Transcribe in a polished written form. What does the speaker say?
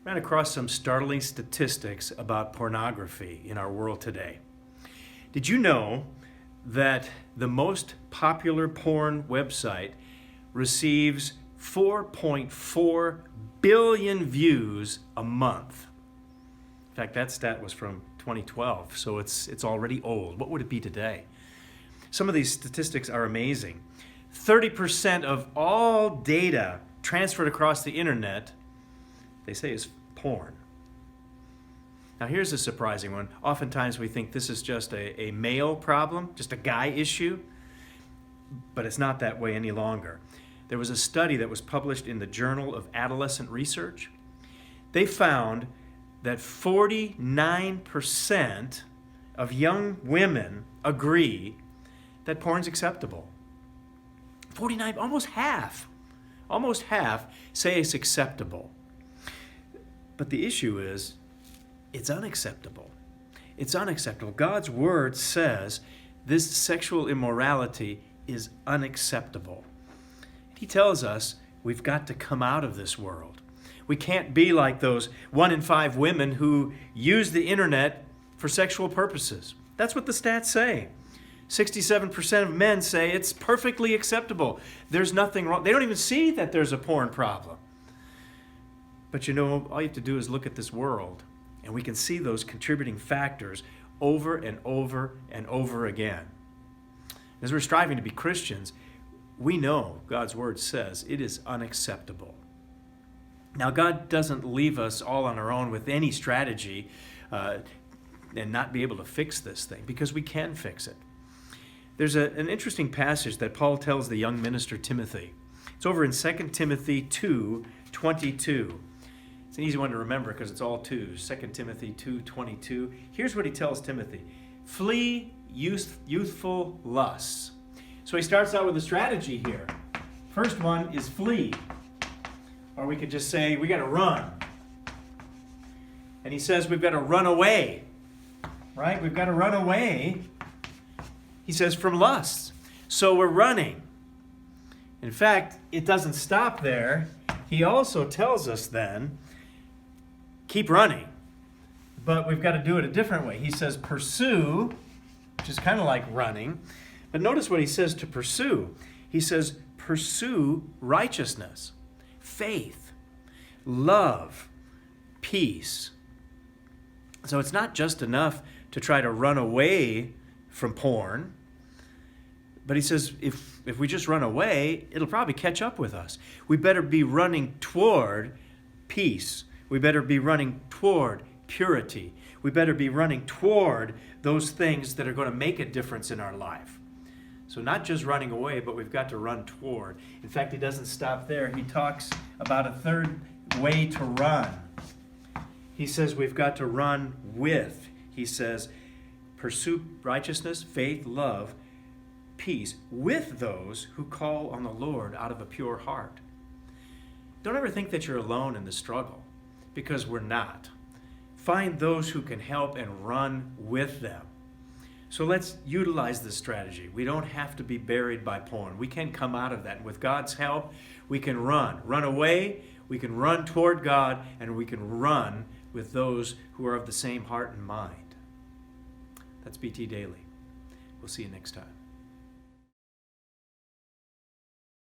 ran across some startling statistics about pornography in our world today. Did you know that the most popular porn website receives 4.4 billion views a month? In fact, that stat was from 2012, so it's already old. What would it be today? Some of these statistics are amazing. 30% of all data transferred across the internet, they say, is porn. Now here's a surprising one. Oftentimes we think this is just a male problem, just a guy issue, but it's not that way any longer. There was a study that was published in the Journal of Adolescent Research. They found that 49% of young women agree that porn's acceptable. 49, almost half say it's acceptable. But the issue is, it's unacceptable. It's unacceptable. God's word says this sexual immorality is unacceptable. He tells us we've got to come out of this world. We can't be like those 1 in 5 women who use the internet for sexual purposes. That's what the stats say. 67% of men say it's perfectly acceptable. There's nothing wrong. They don't even see that there's a porn problem. But you know, all you have to do is look at this world, and we can see those contributing factors over and over and over again. As we're striving to be Christians, we know God's word says it is unacceptable. Now, God doesn't leave us all on our own with any strategy and not be able to fix this thing, because we can fix it. There's an interesting passage that Paul tells the young minister Timothy. It's over in 2 Timothy 2:22. It's an easy one to remember because it's all twos. 2 Timothy 2:22. Here's what he tells Timothy. Flee youthful lusts. So he starts out with a strategy here. First one is flee. Or we could just say we got to run. And he says we've got to run away. Right? We've got to run away. He says from lusts. So we're running. In fact, it doesn't stop there. He also tells us then, keep running. But we've got to do it a different way. He says pursue, which is kind of like running. But notice what he says to pursue. He says pursue righteousness, faith, love, peace. So it's not just enough to try to run away from porn. But he says if we just run away, it'll probably catch up with us. We better be running toward peace. We better be running toward purity. We better be running toward those things that are going to make a difference in our life. So not just running away, but we've got to run toward. In fact, he doesn't stop there. He talks about a third way to run. He says we've got to run with. He says pursue righteousness, faith, love, peace with those who call on the Lord out of a pure heart. Don't ever think that you're alone in the struggle, because we're not. Find those who can help and run with them. So let's utilize this strategy. We don't have to be buried by porn. We can come out of that. And with God's help, we can run away, we can run toward God, and we can run with those who are of the same heart and mind. That's BT Daily. We'll see you next time.